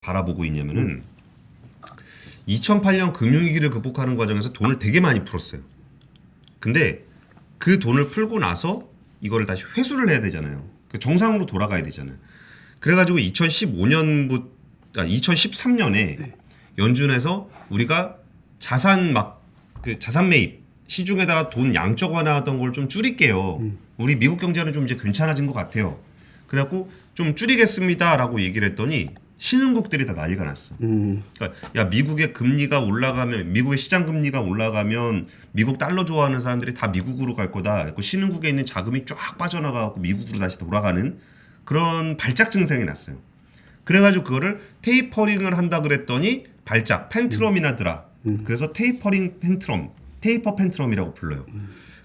바라보고 있냐면은 2008년 금융위기를 극복하는 과정에서 돈을 되게 많이 풀었어요. 근데 그 돈을 풀고 나서 이거를 다시 회수를 해야 되잖아요. 그 정상으로 돌아가야 되잖아요. 그래가지고 2013년에 네. 연준에서 우리가 자산 그 자산 매입 시중에다가 돈 양적완화하던 걸 좀 줄일게요. 우리 미국 경제는 좀 이제 괜찮아진 것 같아요. 그래갖고 좀 줄이겠습니다라고 얘기를 했더니 신흥국들이 다 난리가 났어. 그러니까 야 미국의 금리가 올라가면 미국의 시장 금리가 올라가면 미국 달러 좋아하는 사람들이 다 미국으로 갈 거다. 그 신흥국에 있는 자금이 쫙 빠져나가고 미국으로 다시 돌아가는 그런 발작 증상이 났어요. 그래가지고 그거를 테이퍼링을 한다 그랬더니 발작 펜트럼이나더라. 그래서 테이퍼링 펜트럼, 테이퍼 펜트럼이라고 불러요.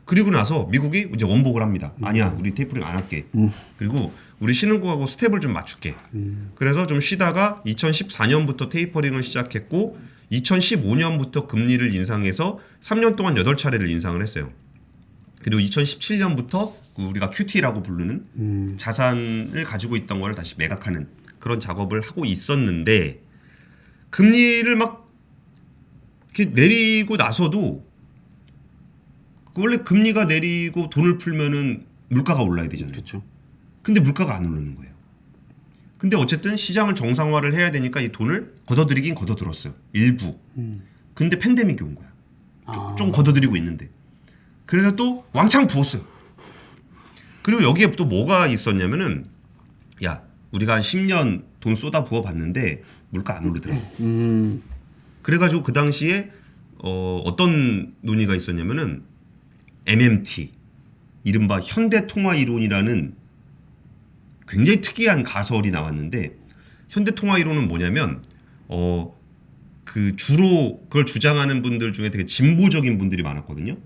그리고 나서 미국이 이제 원복을 합니다. 아니야, 우리 테이퍼링 안 할게. 그리고 우리 신흥국하고 스텝을 좀 맞출게. 그래서 좀 쉬다가 2014년부터 테이퍼링을 시작했고 2015년부터 금리를 인상해서 3년 동안 8차례를 인상을 했어요. 그리고 2017년부터 우리가 QT라고 부르는 자산을 가지고 있던 거를 다시 매각하는 그런 작업을 하고 있었는데 금리를 막 이렇게 내리고 나서도 원래 금리가 내리고 돈을 풀면은 물가가 올라야 되잖아요. 그렇죠. 근데 물가가 안 오르는 거예요. 근데 어쨌든 시장을 정상화를 해야 되니까 이 돈을 걷어들이긴 걷어들었어요. 일부. 근데 팬데믹이 온 거야. 좀 걷어들이고 있는데. 그래서 또 왕창 부었어요. 그리고 여기에 또 뭐가 있었냐면은 야 우리가 한 10년 돈 쏟아 부어 봤는데 물가 안 오르더라. 그래가지고 그 당시에 어떤 논의가 있었냐면은 MMT 이른바 현대통화이론이라는 굉장히 특이한 가설이 나왔는데 현대통화이론은 뭐냐면 그 주로 그걸 주장하는 분들 중에 되게 진보적인 분들이 많았거든요.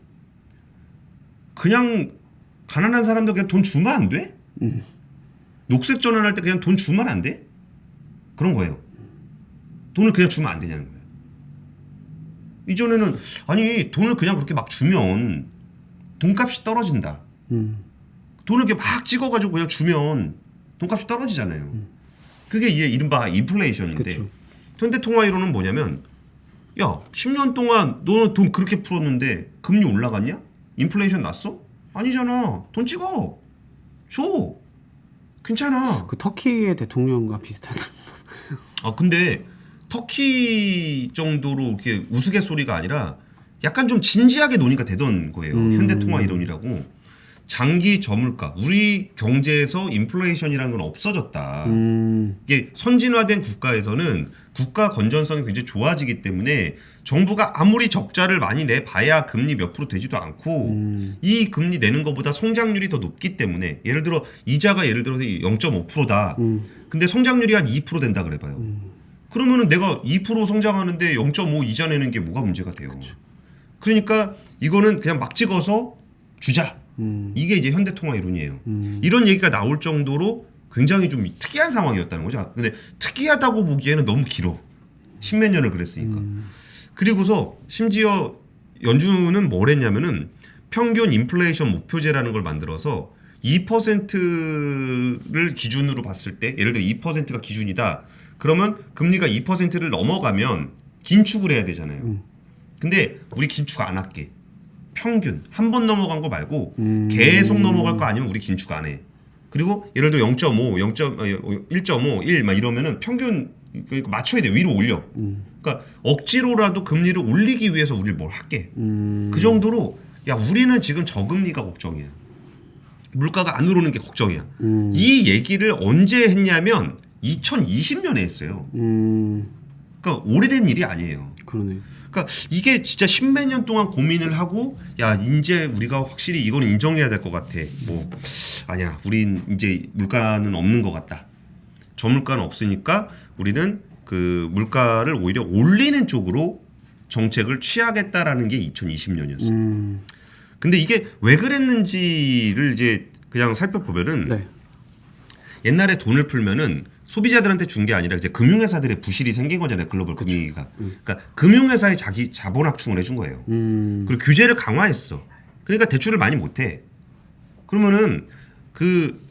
그냥 가난한 사람들 그냥 돈 주면 안 돼? 녹색 전환할 때 그냥 돈 주면 안 돼? 그런 거예요. 돈을 그냥 주면 안 되냐는 거예요. 이전에는 아니 돈을 그냥 그렇게 막 주면 돈값이 떨어진다. 돈을 이렇게 막 찍어가지고 그냥 주면 돈값이 떨어지잖아요. 그게 이제 이른바 인플레이션인데 그쵸. 현대통화이론은 뭐냐면 야 10년 동안 너는 돈 그렇게 풀었는데 금리 올라갔냐? 인플레이션 났어? 아니잖아. 돈 찍어. 줘. 괜찮아. 그 터키의 대통령과 비슷한. 근데 터키 정도로 이렇게 우스갯소리가 아니라 약간 좀 진지하게 논의가 되던 거예요. 현대통화이론이라고. 장기 저물가. 우리 경제에서 인플레이션이라는 건 없어졌다. 이게 선진화된 국가에서는 국가 건전성이 굉장히 좋아지기 때문에 정부가 아무리 적자를 많이 내봐야 금리 몇 프로 되지도 않고 이 금리 내는 것보다 성장률이 더 높기 때문에 예를 들어 이자가 예를 들어서 0.5%다. 근데 성장률이 한 2% 된다 그래봐요. 그러면은 내가 2% 성장하는데 0.5 이자 내는 게 뭐가 문제가 돼요. 그러니까 이거는 그냥 막 찍어서 주자. 이게 이제 현대통화이론이에요. 이런 얘기가 나올 정도로 굉장히 좀 특이한 상황이었다는 거죠. 근데 특이하다고 보기에는 너무 길어. 십몇 년을 그랬으니까. 그리고서 심지어 연준은 뭘 했냐면은 평균 인플레이션 목표제라는 걸 만들어서 2%를 기준으로 봤을 때 예를 들어 2%가 기준이다. 그러면 금리가 2%를 넘어가면 긴축을 해야 되잖아요. 근데 우리 긴축 안 할게. 평균 한 번 넘어간 거 말고 계속 넘어갈 거 아니면 우리 긴축 안 해. 그리고 예를 들어 0.5, 1.5, 1 막 이러면은 평균 맞춰야 돼. 위로 올려. 그러니까 억지로라도 금리를 올리기 위해서 우리 뭘 할게. 그 정도로 야 우리는 지금 저금리가 걱정이야. 물가가 안 오르는 게 걱정이야. 이 얘기를 언제 했냐면 2020년에 했어요. 그러니까 오래된 일이 아니에요. 그러네. 그러니까 이게 진짜 십몇 년 동안 고민을 하고 야 이제 우리가 확실히 이건 인정해야 될 것 같아. 뭐 아니야 우린 이제 물가는 없는 것 같다. 저물가는 없으니까 우리는 그 물가를 오히려 올리는 쪽으로 정책을 취하겠다라는 게 2020년이었어요. 근데 이게 왜 그랬는지를 이제 그냥 살펴보면은 네. 옛날에 돈을 풀면은 소비자들한테 준 게 아니라 이제 금융회사들의 부실이 생긴 거잖아요. 글로벌 금융위기가. 그러니까 금융회사에 자기 자본 확충을 해준 거예요. 그리고 규제를 강화했어. 그러니까 대출을 많이 못해. 그러면은 그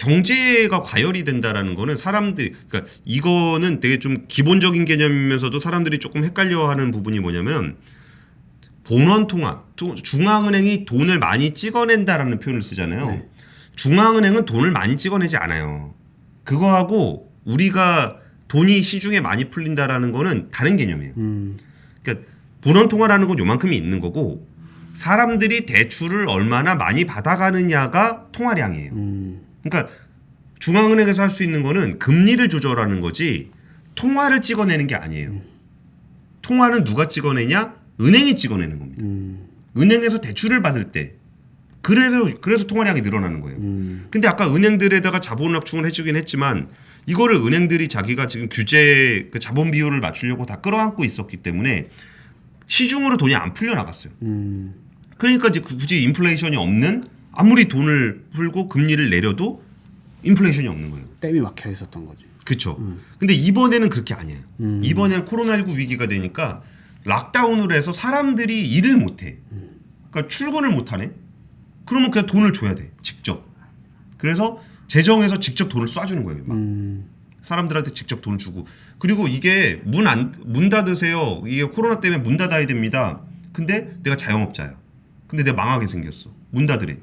경제가 과열이 된다라는 거는 사람들이 그러니까 이거는 되게 좀 기본적인 개념이면서도 사람들이 조금 헷갈려하는 부분이 뭐냐면 본원 통화 중앙은행이 돈을 많이 찍어낸다라는 표현을 쓰잖아요. 네. 중앙은행은 돈을 많이 찍어내지 않아요. 그거하고 우리가 돈이 시중에 많이 풀린다라는 거는 다른 개념이에요. 그러니까 본원 통화라는 건 요만큼이 있는 거고 사람들이 대출을 얼마나 많이 받아가느냐가 통화량이에요. 그러니까 중앙은행에서 할 수 있는 거는 금리를 조절하는 거지 통화를 찍어내는 게 아니에요. 통화는 누가 찍어내냐? 은행이 찍어내는 겁니다. 은행에서 대출을 받을 때 그래서 통화량이 늘어나는 거예요. 근데 아까 은행들에다가 자본 확충을 해주긴 했지만 이거를 은행들이 자기가 지금 규제 그 자본 비율을 맞추려고 다 끌어안고 있었기 때문에 시중으로 돈이 안 풀려 나갔어요. 그러니까 이제 굳이 인플레이션이 없는 아무리 돈을 풀고 금리를 내려도 인플레이션이 없는 거예요. 댐이 막혀 있었던 거지. 그렇죠. 근데 이번에는 그렇게 아니에요. 이번에는 코로나19 위기가 되니까 락다운을 해서 사람들이 일을 못해. 그러니까 출근을 못하네. 그러면 그냥 돈을 줘야 돼. 직접. 그래서 재정에서 직접 돈을 쏴주는 거예요. 막. 사람들한테 직접 돈을 주고. 그리고 이게 문 닫으세요. 이게 코로나 때문에 문 닫아야 됩니다. 근데 내가 자영업자야. 근데 내가 망하게 생겼어. 문 닫으래.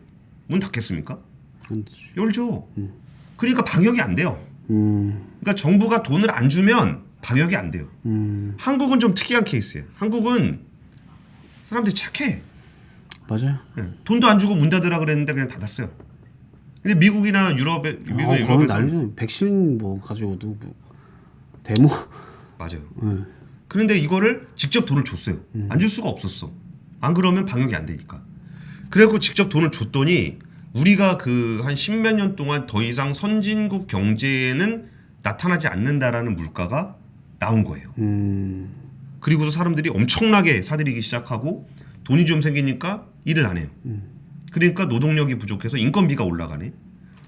문 닫겠습니까? 열죠. 그러니까 방역이 안 돼요. 그러니까 정부가 돈을 안 주면 방역이 안 돼요. 한국은 좀 특이한 케이스예요. 한국은 사람들이 착해. 맞아요. 네. 돈도 안 주고 문 닫으라 그랬는데 그냥 닫았어요. 근데 미국이나 유럽에서 난리죠. 백신 뭐 가지고도 뭐 데모. 맞아요. 그런데 이거를 직접 돈을 줬어요. 안 줄 수가 없었어. 안 그러면 방역이 안 되니까. 그래갖고 직접 돈을 줬더니 우리가 그 한 십몇 년 동안 더 이상 선진국 경제에는 나타나지 않는다라는 물가가 나온 거예요. 그리고서 사람들이 엄청나게 사들이기 시작하고 돈이 좀 생기니까 일을 안 해요. 그러니까 노동력이 부족해서 인건비가 올라가네.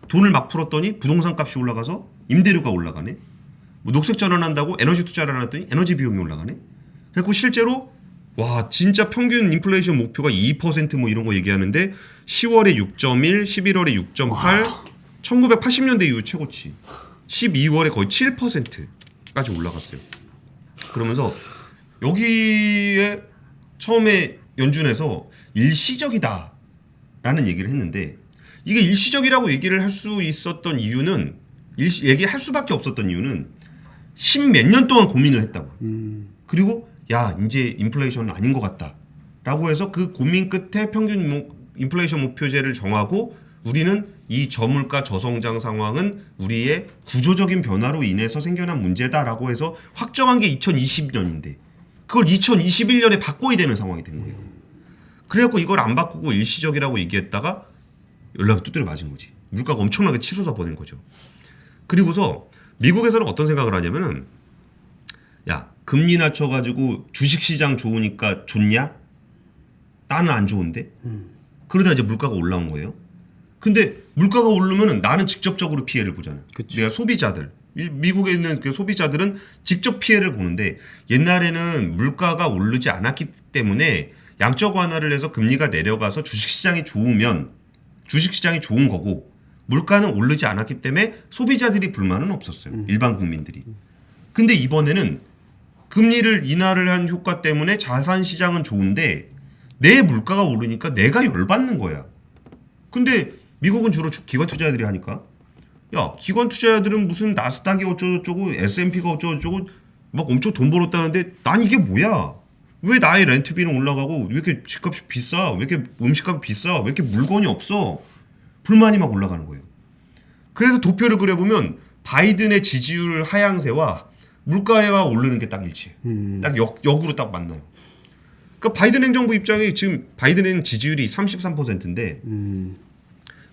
돈을 막 풀었더니 부동산 값이 올라가서 임대료가 올라가네. 뭐 녹색 전환한다고 에너지 투자를 안 했더니 에너지 비용이 올라가네. 그래서 실제로 와 진짜 평균 인플레이션 목표가 2%뭐 이런 거 얘기하는데 10월에 6.1, 11월에 6.8, 1980년대 이후 최고치. 12월에 거의 7%까지 올라갔어요. 그러면서 여기에 처음에 연준에서 일시적이다라는 얘기를 했는데 이게 일시적이라고 얘기를 할 수 있었던 이유는 얘기할 수밖에 없었던 이유는 십몇 년 동안 고민을 했다고. 그리고 야 이제 인플레이션은 아닌 것 같다라고 해서 그 고민 끝에 평균 인플레이션 목표제를 정하고 우리는 이 저물가 저성장 상황은 우리의 구조적인 변화로 인해서 생겨난 문제다라고 해서 확정한 게 2020년인데 그걸 2021년에 바꿔야 되는 상황이 된 거예요. 그래갖고 이걸 안 바꾸고 일시적이라고 얘기했다가 연락이 두드려 맞은 거지. 물가가 엄청나게 치솟아 버린 거죠. 그리고서 미국에서는 어떤 생각을 하냐면은 야 금리 낮춰가지고 주식시장 좋으니까 좋냐? 나는 안 좋은데? 그러다 이제 물가가 올라온 거예요. 근데 물가가 오르면은 나는 직접적으로 피해를 보잖아요. 그치. 내가 소비자들. 미국에 있는 그 소비자들은 직접 피해를 보는데 옛날에는 물가가 오르지 않았기 때문에 양적 완화를 해서 금리가 내려가서 주식시장이 좋으면 주식시장이 좋은 거고 물가는 오르지 않았기 때문에 소비자들이 불만은 없었어요. 일반 국민들이. 근데 이번에는 금리를 인하를 한 효과 때문에 자산 시장은 좋은데 내 물가가 오르니까 내가 열받는 거야. 근데 미국은 주로 기관 투자자들이 하니까 야 기관 투자자들은 무슨 나스닥이 어쩌고저쩌고 S&P가 어쩌고저쩌고 막 엄청 돈 벌었다는데 난 이게 뭐야? 왜 나의 렌트비는 올라가고 왜 이렇게 집값이 비싸? 왜 이렇게 음식값이 비싸? 왜 이렇게 물건이 없어? 불만이 막 올라가는 거예요. 그래서 도표를 그려보면 바이든의 지지율 하향세와 물가가 오르는 게 딱 일치해. 딱 역으로 딱 만나요. 그러니까 바이든 행정부 입장이 지금 바이든의 지지율이 33%인데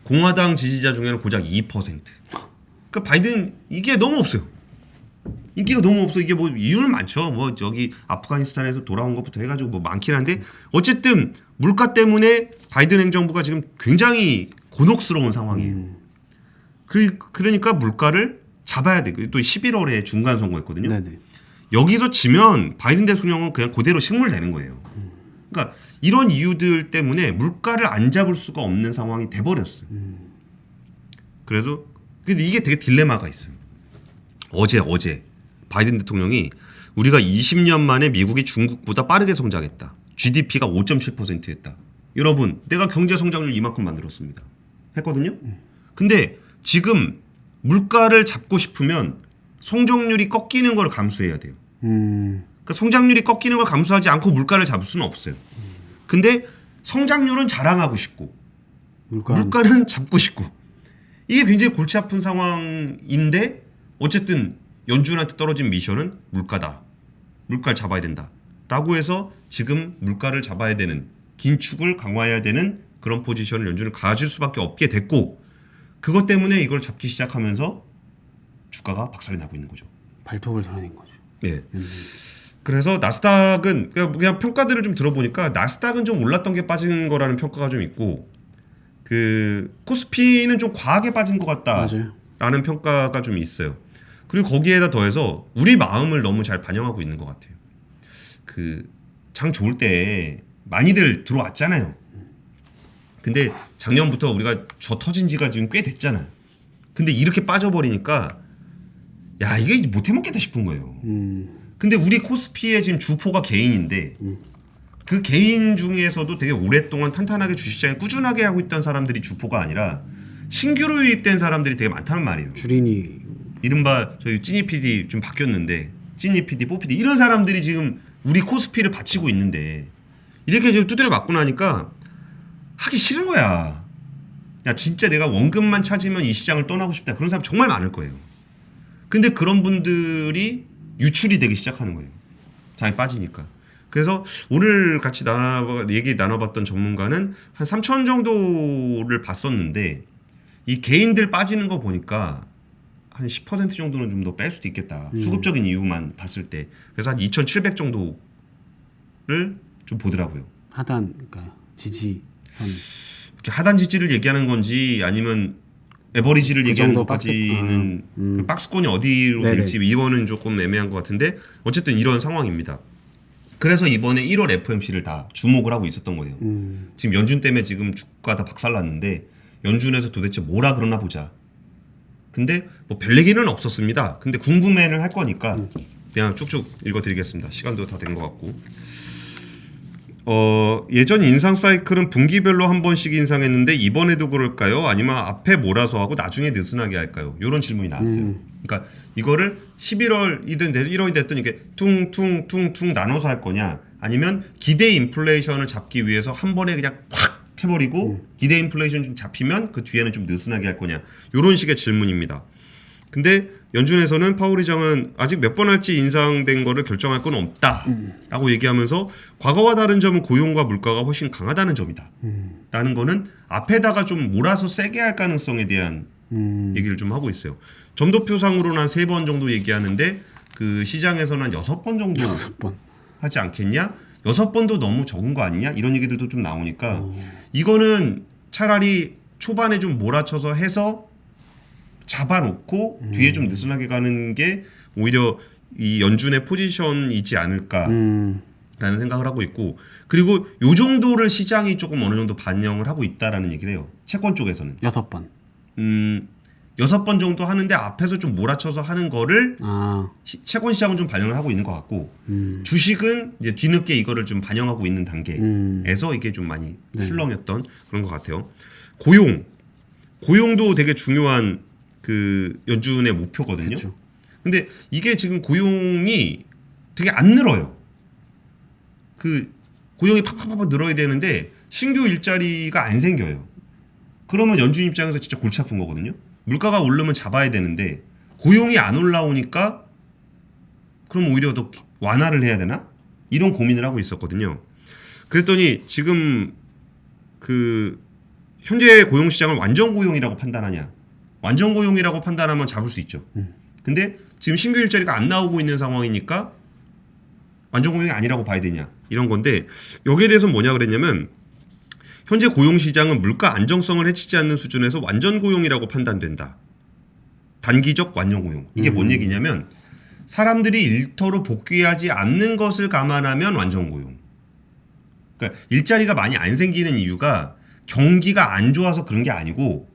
공화당 지지자 중에는 고작 2%. 그러니까 바이든 이게 너무 없어요. 인기가 너무 없어. 이게 뭐 이유는 많죠. 뭐 여기 아프가니스탄에서 돌아온 것부터 해가지고 뭐 많긴 한데 어쨌든 물가 때문에 바이든 행정부가 지금 굉장히 곤혹스러운 상황이에요. 그러니까 물가를 잡아야 돼. 또 11월에 중간 선거했거든요. 네네. 여기서 지면 바이든 대통령은 그냥 그대로 식물되는 거예요. 그러니까 이런 이유들 때문에 물가를 안 잡을 수가 없는 상황이 돼버렸어요. 그래서 근데 이게 되게 딜레마가 있어요. 어제 바이든 대통령이 우리가 20년 만에 미국이 중국보다 빠르게 성장했다. GDP가 5.7%였다. 여러분, 내가 경제 성장률 이만큼 만들었습니다. 했거든요. 근데 지금 물가를 잡고 싶으면 성장률이 꺾이는 걸 감수해야 돼요. 그러니까 성장률이 꺾이는 걸 감수하지 않고 물가를 잡을 수는 없어요. 근데 성장률은 자랑하고 싶고 물가는 잡고 싶고 이게 굉장히 골치 아픈 상황인데 어쨌든 연준한테 떨어진 미션은 물가다. 물가를 잡아야 된다. 라고 해서 지금 물가를 잡아야 되는 긴축을 강화해야 되는 그런 포지션을 연준을 가질 수밖에 없게 됐고 그것 때문에 이걸 잡기 시작하면서 주가가 박살이 나고 있는 거죠. 발톱을 드러낸 거죠. 예. 그래서 나스닥은 그냥 평가들을 좀 들어보니까 나스닥은 좀 올랐던 게 빠진 거라는 평가가 좀 있고 그 코스피는 좀 과하게 빠진 것 같다라는 맞아요. 평가가 좀 있어요. 그리고 거기에다 더해서 우리 마음을 너무 잘 반영하고 있는 것 같아요. 그 장 좋을 때 많이들 들어왔잖아요. 근데 작년부터 우리가 저 터진 지가 지금 꽤 됐잖아요. 근데 이렇게 빠져버리니까 야 이게 못 해먹겠다 싶은 거예요. 근데 우리 코스피의 지금 주포가 개인인데 그 개인 중에서도 되게 오랫동안 탄탄하게 주식시장에 꾸준하게 하고 있던 사람들이 주포가 아니라 신규로 유입된 사람들이 되게 많다는 말이에요. 주린이 이른바 저희 찐이 PD 좀 바뀌었는데 찐이 PD, 뽀 PD 이런 사람들이 지금 우리 코스피를 받치고 있는데 이렇게 좀 두드려 맞고 나니까 하기 싫은 거야. 야 진짜 내가 원금만 찾으면 이 시장을 떠나고 싶다. 그런 사람 정말 많을 거예요. 근데 그런 분들이 유출이 되기 시작하는 거예요. 장이 빠지니까. 그래서 오늘 같이 얘기 나눠봤던 전문가는 한 3천 정도를 봤었는데 이 개인들 빠지는 거 보니까 한 10% 정도는 좀 더 뺄 수도 있겠다. 수급적인 이유만 봤을 때. 그래서 한 2,700 정도를 좀 보더라고요. 하단 그러니까 지지선 하단 지지를 얘기하는 건지 아니면 에버리지를 그 얘기하는 정도 것까지는 그 박스권이 어디로 네네. 될지 이거는 조금 애매한 것 같은데 어쨌든 이런 상황입니다. 그래서 이번에 1월 FOMC를 다 주목을 하고 있었던 거예요. 지금 연준 때문에 지금 주가 다 박살났는데 연준에서 도대체 뭐라 그러나 보자. 근데 뭐 별 얘기는 없었습니다. 근데 궁금해는 할 거니까 그냥 쭉쭉 읽어드리겠습니다. 시간도 다 된 것 같고. 예전 인상 사이클은 분기별로 한 번씩 인상했는데 이번에도 그럴까요? 아니면 앞에 몰아서 하고 나중에 느슨하게 할까요? 이런 질문이 나왔어요. 그러니까 이거를 11월이든 1월이 됐든 이게 퉁퉁퉁퉁 나눠서 할 거냐 아니면 기대 인플레이션을 잡기 위해서 한 번에 그냥 확 해버리고 기대 인플레이션 좀 잡히면 그 뒤에는 좀 느슨하게 할 거냐 이런 식의 질문입니다. 근데 연준에서는 파월 의장은 아직 몇 번 할지 인상된 거를 결정할 건 없다라고 얘기하면서 과거와 다른 점은 고용과 물가가 훨씬 강하다는 점이다. 라는 거는 앞에다가 좀 몰아서 세게 할 가능성에 대한 얘기를 좀 하고 있어요. 점도표상으로는 한 3번 정도 얘기하는데 그 시장에서는 한 6번 정도 6번. 하지 않겠냐? 6번도 너무 적은 거 아니냐? 이런 얘기들도 좀 나오니까 이거는 차라리 초반에 좀 몰아쳐서 해서 잡아놓고 뒤에 좀 느슨하게 가는 게 오히려 이 연준의 포지션이지 않을까라는 생각을 하고 있고 그리고 요 정도를 시장이 조금 어느 정도 반영을 하고 있다라는 얘기를 해요. 채권 쪽에서는 6번. 6번 정도 하는데 앞에서 좀 몰아쳐서 하는 거를 채권 시장은 좀 반영을 하고 있는 것 같고 주식은 이제 뒤늦게 이거를 좀 반영하고 있는 단계에서 이게 좀 많이 출렁였던 그런 것 같아요. 고용도 되게 중요한 그 연준의 목표거든요. 그쵸. 근데 이게 지금 고용이 되게 안 늘어요. 그 고용이 팍팍팍 늘어야 되는데 신규 일자리가 안 생겨요. 그러면 연준 입장에서 진짜 골치 아픈 거거든요. 물가가 오르면 잡아야 되는데 고용이 안 올라오니까 그럼 오히려 더 완화를 해야 되나? 이런 고민을 하고 있었거든요. 그랬더니 지금 그 현재 고용 시장을 완전 고용이라고 판단하냐? 완전 고용이라고 판단하면 잡을 수 있죠. 근데 지금 신규 일자리가 안 나오고 있는 상황이니까 완전 고용이 아니라고 봐야 되냐? 이런 건데 여기에 대해서 뭐냐 그랬냐면 현재 고용 시장은 물가 안정성을 해치지 않는 수준에서 완전 고용이라고 판단된다. 단기적 완전 고용. 이게 뭔 얘기냐면 사람들이 일터로 복귀하지 않는 것을 감안하면 완전 고용. 그러니까 일자리가 많이 안 생기는 이유가 경기가 안 좋아서 그런 게 아니고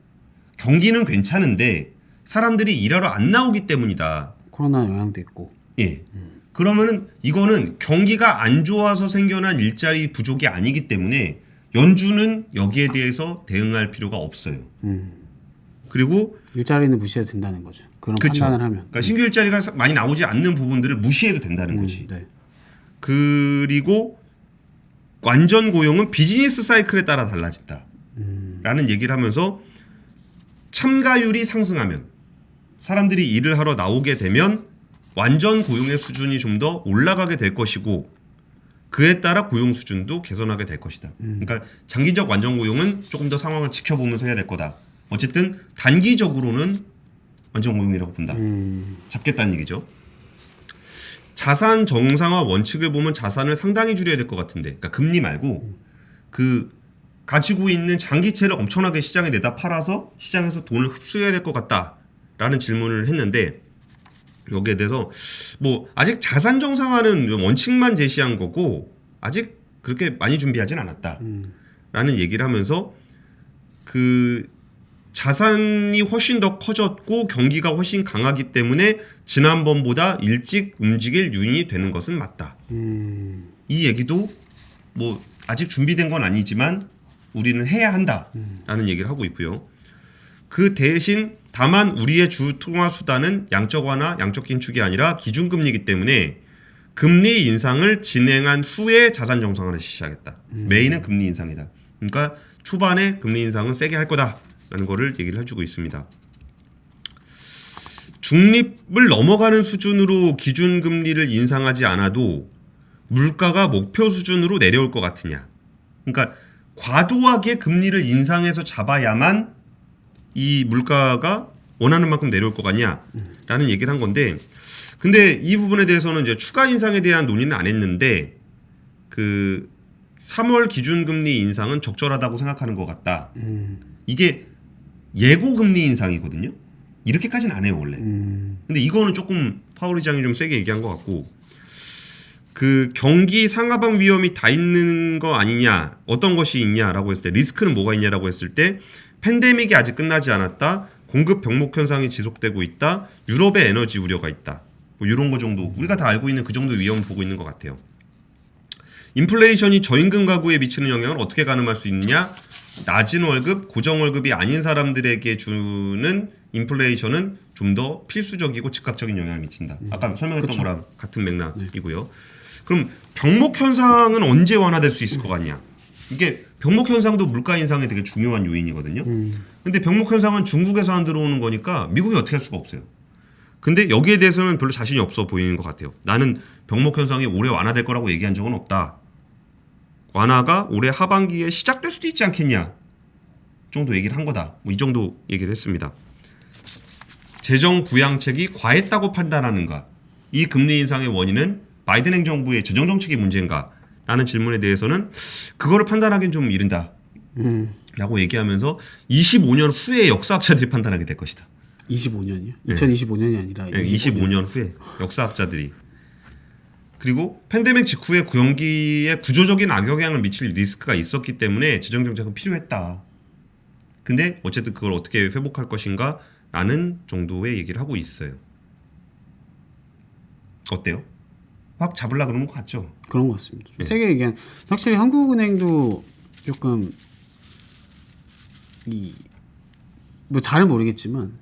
경기는 괜찮은데 사람들이 일하러 안 나오기 때문이다. 코로나 영향도 있고. 예. 그러면은 이거는 경기가 안 좋아서 생겨난 일자리 부족이 아니기 때문에 연준은 여기에 대해서 대응할 필요가 없어요. 그리고 일자리는 무시해도 된다는 거죠. 그런 그쵸. 판단을 하면. 그러니까 신규 일자리가 많이 나오지 않는 부분들을 무시해도 된다는 거지. 네. 그리고 완전 고용은 비즈니스 사이클에 따라 달라진다. 라는 얘기를 하면서 참가율이 상승하면 사람들이 일을 하러 나오게 되면 완전 고용의 수준이 좀 더 올라가게 될 것이고 그에 따라 고용 수준도 개선하게 될 것이다. 그러니까 장기적 완전 고용은 조금 더 상황을 지켜보면서 해야 될 거다. 어쨌든 단기적으로는 완전 고용이라고 본다. 잡겠다는 얘기죠. 자산 정상화 원칙을 보면 자산을 상당히 줄여야 될 것 같은데, 그러니까 금리 말고 그 가지고 있는 장기채를 엄청나게 시장에 내다 팔아서 시장에서 돈을 흡수해야 될 것 같다라는 질문을 했는데 여기에 대해서 뭐 아직 자산 정상화는 원칙만 제시한 거고 아직 그렇게 많이 준비하진 않았다라는 얘기를 하면서 그 자산이 훨씬 더 커졌고 경기가 훨씬 강하기 때문에 지난번보다 일찍 움직일 요인이 되는 것은 맞다. 이 얘기도 뭐 아직 준비된 건 아니지만 우리는 해야 한다라는 얘기를 하고 있고요. 그 대신 다만 우리의 주 통화 수단은 양적 완화, 양적 긴축이 아니라 기준금리이기 때문에 금리 인상을 진행한 후에 자산 정상화를 실시하겠다. 메인은 금리 인상이다. 그러니까 초반에 금리 인상은 세게 할 거다라는 거를 얘기를 해주고 있습니다. 중립을 넘어가는 수준으로 기준금리를 인상하지 않아도 물가가 목표 수준으로 내려올 것 같으냐. 그러니까 과도하게 금리를 인상해서 잡아야만 이 물가가 원하는 만큼 내려올 것 같냐라는 얘기를 한 건데, 근데 이 부분에 대해서는 이제 추가 인상에 대한 논의는 안 했는데 그 3월 기준금리 인상은 적절하다고 생각하는 것 같다. 이게 예고 금리 인상이거든요. 이렇게까지는 안 해요 원래. 근데 이거는 조금 파월 의장이 좀 세게 얘기한 것 같고, 그 경기 상하방 위험이 다 있는 거 아니냐, 어떤 것이 있냐라고 했을 때 리스크는 뭐가 있냐라고 했을 때 팬데믹이 아직 끝나지 않았다, 공급 병목 현상이 지속되고 있다, 유럽의 에너지 우려가 있다, 뭐 이런 거 정도 우리가 다 알고 있는 그 정도 위험을 보고 있는 것 같아요. 인플레이션이 저임금 가구에 미치는 영향을 어떻게 가늠할 수 있느냐? 낮은 월급, 고정 월급이 아닌 사람들에게 주는 인플레이션은 좀 더 필수적이고 즉각적인 영향을 미친다. 아까 설명했던 그쵸. 거랑 같은 맥락이고요. 그럼 병목 현상은 언제 완화될 수 있을 것 같냐? 이게 병목 현상도 물가 인상에 되게 중요한 요인이거든요. 근데 병목 현상은 중국에서 안 들어오는 거니까 미국이 어떻게 할 수가 없어요. 근데 여기에 대해서는 별로 자신이 없어 보이는 것 같아요. 나는 병목 현상이 올해 완화될 거라고 얘기한 적은 없다. 완화가 올해 하반기에 시작될 수도 있지 않겠냐 정도 얘기를 한 거다. 뭐 이 정도 얘기를 했습니다. 재정 부양책이 과했다고 판단하는가? 이 금리 인상의 원인은 바이든 행정부의 재정 정책이 문제인가? 라는 질문에 대해서는 그거를 판단하기는 좀 이른다. 라고 얘기하면서 25년 후에 역사학자들이 판단하게 될 것이다. 25년이요? 네. 2025년이 아니라 25년 후에 역사학자들이. 그리고 팬데믹 직후에 경기에 구조적인 악영향을 미칠 리스크가 있었기 때문에 재정 정책은 필요했다. 근데 어쨌든 그걸 어떻게 회복할 것인가 라는 정도의 얘기를 하고 있어요. 어때요? 확 잡으려고 그러는 것 같죠? 그런 것 같습니다. 네. 세게 얘기한 확실히 한국은행도 조금 뭐 잘은 모르겠지만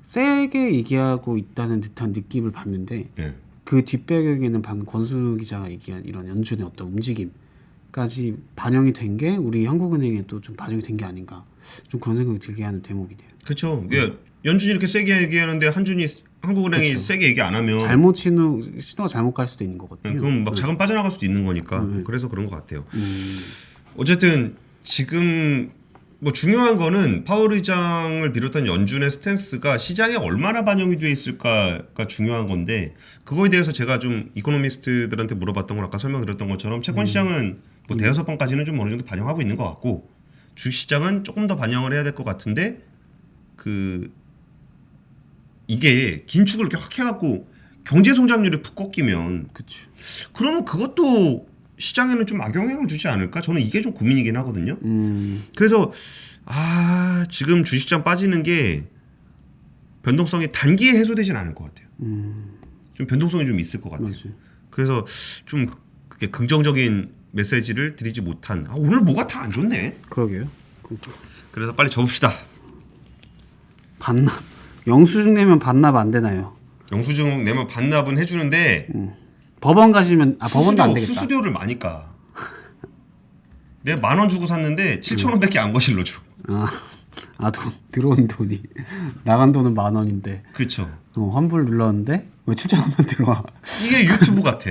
세게 얘기하고 있다는 듯한 느낌을 받는데 네. 그 뒷배경에는 방금 권순우 기자가 얘기한 이런 연준의 어떤 움직임까지 반영이 된 게 우리 한국은행에 또 좀 반영이 된 게 아닌가, 좀 그런 생각이 들게 하는 대목이네요. 그렇죠. 연준이 이렇게 세게 얘기하는데 한국은행이 그쵸. 세게 얘기 안 하면 잘못 신호가 잘못 갈 수도 있는 거거든요. 그럼 막 자금 빠져나갈 수도 있는 거니까 네. 그래서 그런 것 같아요. 어쨌든 지금 뭐 중요한 거는 파월 의장을 비롯한 연준의 스탠스가 시장에 얼마나 반영이 돼 있을까가 중요한 건데, 그거에 대해서 제가 좀 이코노미스트들한테 물어봤던 걸 아까 설명드렸던 것처럼 채권 시장은 뭐 대여섯 번까지는 좀 어느 정도 반영하고 있는 것 같고 주식 시장은 조금 더 반영을 해야 될 것 같은데, 그 이게 긴축을 이렇게 확 해갖고 경제 성장률이 푹 꺾이면 그렇죠. 그러면 그것도 시장에는 좀 악영향을 주지 않을까? 저는 이게 좀 고민이긴 하거든요. 그래서 지금 주식시장 빠지는 게 변동성이 단기에 해소되진 않을 것 같아요. 좀 변동성이 좀 있을 것 같아요. 맞아요. 그래서 좀 그게 긍정적인 메시지를 드리지 못한 오늘 뭐가 다 안 좋네. 그러게요. 그래서 빨리 접읍시다. 반납. 영수증 내면 반납 안 되나요? 영수증 내면 반납은 해주는데 법원 가시면 법원도 안 되겠다. 수수료를 많이 까. 내가 10,000원 주고 샀는데 7,000원밖에 안 거실러줘. 돈 들어온 돈이 나간 돈은 10,000원인데 그렇죠. 환불 눌렀는데 왜 7,000원만 들어와? 이게 유튜브 같아.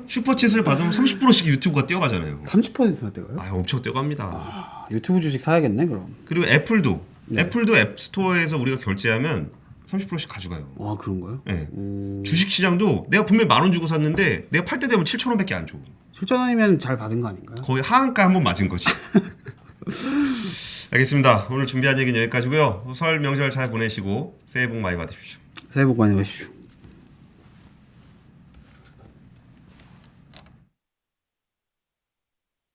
슈퍼챗을 받으면 30%씩 유튜브가 뛰어가잖아요. 30%나 돼가요? 엄청 뛰어갑니다. 유튜브 주식 사야겠네 그럼. 그리고 애플도 네. 애플도 앱스토어에서 우리가 결제하면 30%씩 가져가요. 와 그런가요? 네. 주식 시장도 내가 분명히 10,000원 주고 샀는데 내가 팔 때 되면 7,000원밖에 안 줘. 7,000원이면 잘 받은 거 아닌가요? 거의 하한가 한 번 맞은 거지. 알겠습니다. 오늘 준비한 얘기는 여기까지고요. 설 명절 잘 보내시고 새해 복 많이 받으십시오. 새해 복 많이 받으십시오.